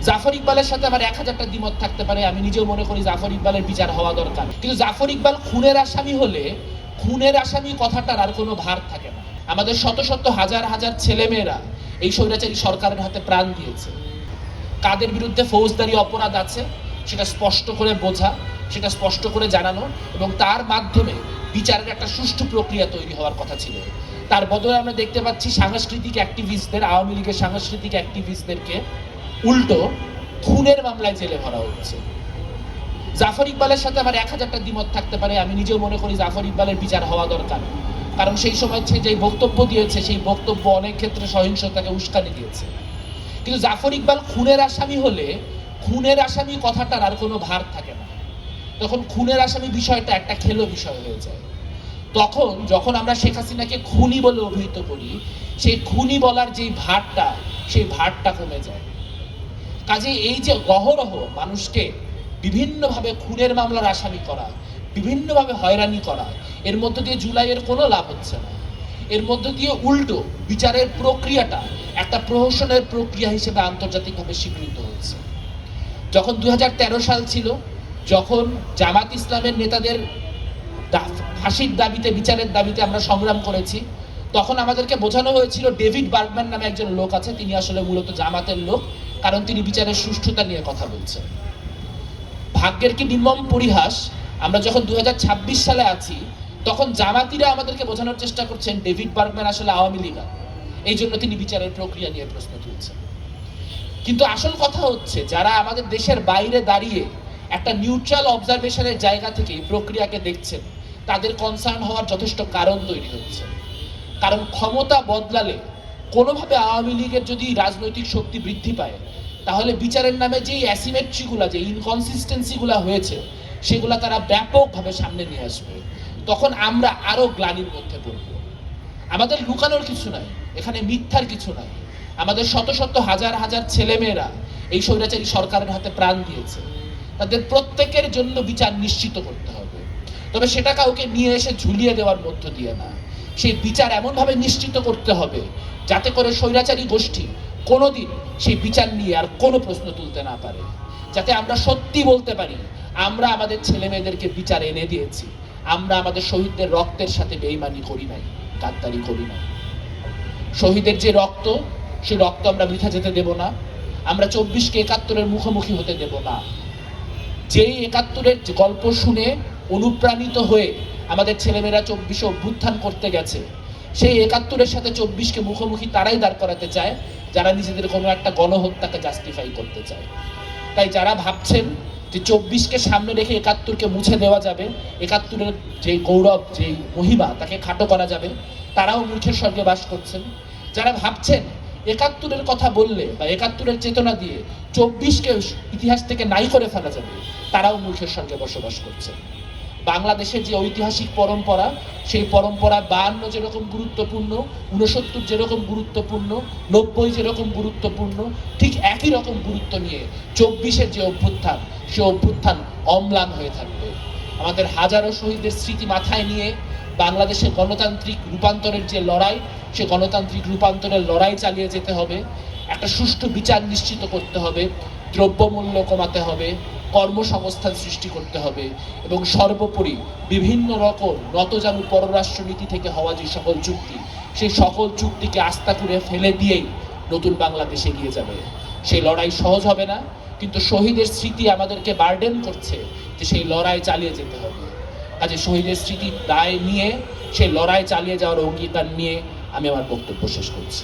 জাফর ইকবালের সাথে আমার 1000টা দ্বিমত থাকতে পারে, আমি নিজেও মনে করি জাফর ইকবালের বিচার হওয়া দরকার, কিন্তু জাফর ইকবাল খুনের আসামি হলে খুনের আসামি কথাটার আর কোনো ভার থাকে না। আমাদের শত শত হাজার হাজার ছেলেমেয়েরা এই স্বৈরাচারী সরকারের হাতে প্রাণ দিয়েছে। কাদের বিরুদ্ধে ফৌজদারি অপরাধ আছে সেটা স্পষ্ট করে বোঝা, সেটা স্পষ্ট করে জানানো এবং তার মাধ্যমে বিচারের একটা সুষ্ঠু প্রক্রিয়া তৈরি হওয়ার কথা ছিল। তার বদলে আমরা দেখতে পাচ্ছি সাংস্কৃতিক অ্যাক্টিভিস্টদের, আওয়ামী লীগের সাংস্কৃতিক অ্যাক্টিভিস্টদেরকে উল্টো খুনের মামলায় জেলে ভরা হচ্ছে। জাফর ইকবালের সাথে আমার 1000টা দ্বিমত থাকতে পারে, আমি নিজেও মনে করি জাফর ইকবালের বিচার হওয়া দরকার, কারণ সেই সময় সে যে বক্তব্য দিয়েছে সেই বক্তব্য অনেক ক্ষেত্রে সহিংসতাকে উস্কানি দিয়েছে। কিন্তু জাফর ইকবাল খুনের আসামি হলে খুনের আসামি কথাটার আর কোনো ভার থাকে না। তখন খুনের আসামি বিষয়টা একটা খেলো বিষয় হয়ে যায়। তখন যখন আমরা শেখ হাসিনাকে খুনি বলে অভিহিত করি, সেই খুনি বলার যেই ভারটা, সেই ভারটা কমে যায়। কাজে এই যে অহরহ মানুষকে বিভিন্নভাবে খুনের মামলার আসামি করা, বিভিন্নভাবে হয়রানি করা, এর মধ্য দিয়ে জুলাইয়ের কোনো লাভ হচ্ছে না। এর মধ্য দিয়ে উল্টো বিচারের প্রক্রিয়াটা একটা প্রহসনের প্রক্রিয়া হিসেবে আন্তর্জাতিকভাবে স্বীকৃত হচ্ছে। যখন 2013 সাল ছিল, যখন জামাত ইসলামের নেতাদের ফাঁসির দাবিতে, বিচারের দাবিতে আমরা সংগ্রাম করেছি, তখন আমাদেরকে বোঝানো হয়েছিল ডেভিড বার্গম্যান নামে একজন লোক আছে, তিনি আসলে মূলত জামাতের লোক, কারণ তিনি বিচারের সুষ্ঠুতা নিয়ে কথা বলছেন। ভাগ্যের কি নির্মম পরিহাস, আমরা যখন 2026 সালে আছি তখন জামাতিরা আমাদেরকে বোঝানোর চেষ্টা করছেন ডেভিড বার্গম্যান আসলে আওয়ামী লীগ, এই জন্য তিনি বিচারের প্রক্রিয়া নিয়ে প্রশ্ন তুলছেন। কিন্তু আসল কথা হচ্ছে যারা আমাদের দেশের বাইরে দাঁড়িয়ে একটা নিউট্রাল অবজারভেশনের জায়গা থেকে এই প্রক্রিয়াকে দেখছেন, তাদের কনসার্ন হওয়ার যথেষ্ট কারণ তৈরি হচ্ছে। কারণ ক্ষমতা বদলালে, কোনোভাবে আওয়ামী লীগের যদি রাজনৈতিক শক্তি বৃদ্ধি পায়, তাহলে বিচারের নামে যেই অ্যাসিমেট্রিগুলা, যে ইনকনসিস্টেন্সিগুলা হয়েছে, সেগুলা তারা ব্যাপকভাবে সামনে নিয়ে আসবে। তখন আমরা আরো গ্লানির মধ্যে পড়ব। আমাদের লুকানোর কিছু নাই, এখানে মিথ্যার কিছু নাই। আমাদের শত শত হাজার হাজার ছেলেমেয়েরা এই স্বৈরাচারী সরকারের হাতে প্রাণ দিয়েছে, তাদের প্রত্যেকের জন্য বিচার নিশ্চিত করতে হবে। তবে সেটা কাউকে নিয়ে এসে ঝুলিয়ে দেওয়ার মধ্য দিয়ে না, সেই বিচার এমনভাবে নিশ্চিত করতে হবে যাতে করে স্বৈরাচারী গোষ্ঠী কোনোদিন সেই বিচার নিয়ে আর কোনো প্রশ্ন তুলতে না পারে। যাতে আমরা সত্যি বলতে পারি আমরা আমাদের ছেলে মেয়েদেরকে বিচার এনে দিয়েছি, আমরা আমাদের শহীদদের রক্তের সাথে বেইমানি করি নাই, গাদ্দারি করি নাই। শহীদের যে রক্ত, সেই রক্ত আমরা বৃথা যেতে দেব না। আমরা 24কে 71-এর মুখোমুখি হতে দেব না। যেই 71-এর গল্প শুনে অনুপ্রাণিত হয়ে আমাদের ছেলেমেয়েরা 24-এ অভ্যুত্থান করতে গেছে, সেই 71-এর সাথে 24কে মুখোমুখি তারাই দাঁড় করাতে চায় যারা নিজেদের কোনো একটা গণহত্যাকে জাস্টিফাই করতে চায়। তাই যারা ভাবছেন যে 24কে সামনে রেখে 71কে মুছে দেওয়া যাবে, 71-এর যে গৌরব, যে মহিমা, তাকে খাটো করা যাবে, তারাও মূর্খের স্বর্গে বাস করছেন। যারা ভাবছেন 71-এর কথা বললে বা 71-এর চেতনা দিয়ে 24কে ইতিহাস থেকে নাই করে ফেলা যাবে, তারাও মূর্খের স্বর্গে বসবাস করছেন। বাংলাদেশের যে ঐতিহাসিক পরম্পরা, সেই পরম্পরা 52 যেরকম গুরুত্বপূর্ণ, 69 যেরকম গুরুত্বপূর্ণ, 90 যেরকম গুরুত্বপূর্ণ, ঠিক একই রকম গুরুত্ব নিয়ে 24-এর যে অভ্যুত্থান, সে অভ্যুত্থান অম্লান হয়ে থাকবে। আমাদের হাজারো শহীদের স্মৃতি মাথায় নিয়ে বাংলাদেশের গণতান্ত্রিক রূপান্তরের যে লড়াই, সে গণতান্ত্রিক রূপান্তরের লড়াই চালিয়ে যেতে হবে। একটা সুষ্ঠু বিচার নিশ্চিত করতে হবে, দ্রব্যমূল্য কমাতে হবে, কর্মসংস্থান সৃষ্টি করতে হবে এবং সর্বোপরি বিভিন্ন রকম নতজানু পররাষ্ট্রনীতি থেকে হওয়া যে সকল চুক্তি, সেই সকল চুক্তিকে আস্থা করে ফেলে দিয়েই নতুন বাংলাদেশ এগিয়ে যাবে। সেই লড়াই সহজ হবে না, কিন্তু শহীদের স্মৃতি আমাদেরকে বার্ডেন করছে যে সেই লড়াই চালিয়ে যেতে হবে। কাজে শহীদের স্মৃতির দায় নিয়ে সেই লড়াই চালিয়ে যাওয়ার অঙ্গীকার নিয়ে আমি আমার বক্তব্য শেষ করছি।